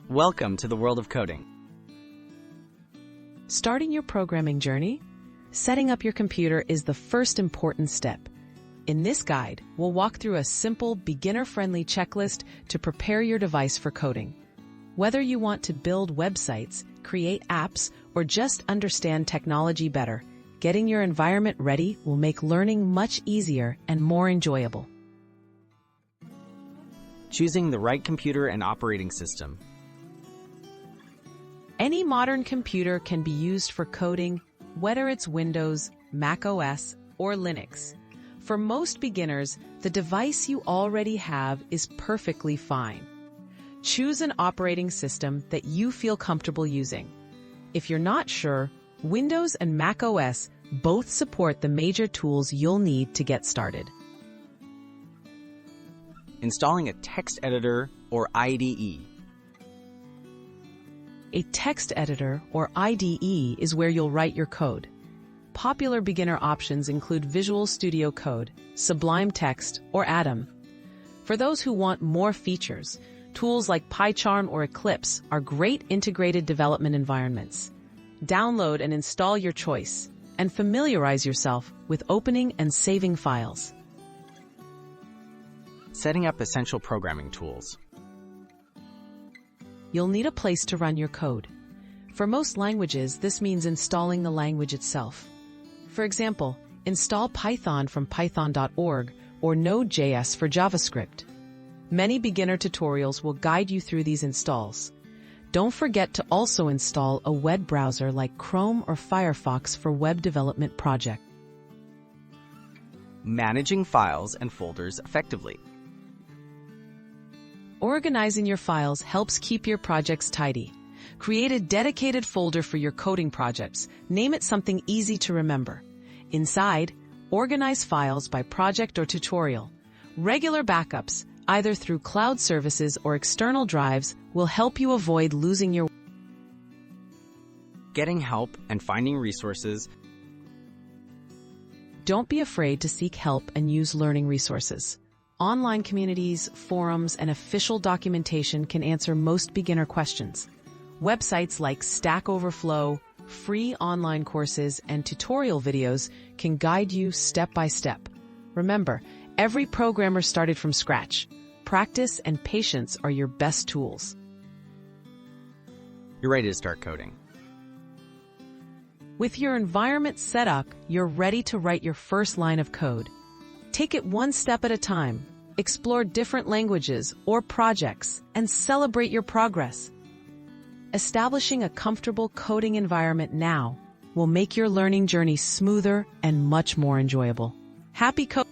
Welcome to the world of coding. Starting your programming journey? Setting up your computer is the first important step. In this guide, we'll walk through a simple, beginner-friendly checklist to prepare your device for coding. Whether you want to build websites, create apps, or just understand technology better, getting your environment ready will make learning much easier and more enjoyable. Choosing the right computer and operating system. Any modern computer can be used for coding, whether it's Windows, Mac OS, or Linux. For most beginners, the device you already have is perfectly fine. Choose an operating system that you feel comfortable using. If you're not sure, Windows and Mac OS both support the major tools you'll need to get started. Installing a text editor or IDE. A text editor or IDE is where you'll write your code. Popular beginner options include Visual Studio Code, Sublime Text, or Atom. For those who want more features, tools like PyCharm or Eclipse are great integrated development environments. Download and install your choice, and familiarize yourself with opening and saving files. Setting up essential programming tools. You'll need a place to run your code. For most languages, this means installing the language itself. For example, install Python from python.org or Node.js for JavaScript. Many beginner tutorials will guide you through these installs. Don't forget to also install a web browser like Chrome or Firefox for web development projects. Managing files and folders effectively. Organizing your files helps keep your projects tidy. Create a dedicated folder for your coding projects. Name it something easy to remember. Inside, organize files by project or tutorial. Regular backups, either through cloud services or external drives, will help you avoid losing your. Getting help and finding resources. Don't be afraid to seek help and use learning resources. Online communities, forums, and official documentation can answer most beginner questions. Websites like Stack Overflow, free online courses, and tutorial videos can guide you step by step. Remember, every programmer started from scratch. Practice and patience are your best tools. You're ready to start coding. With your environment set up, you're ready to write your first line of code. Take it one step at a time. Explore different languages or projects and celebrate your progress. Establishing a comfortable coding environment now will make your learning journey smoother and much more enjoyable. Happy coding!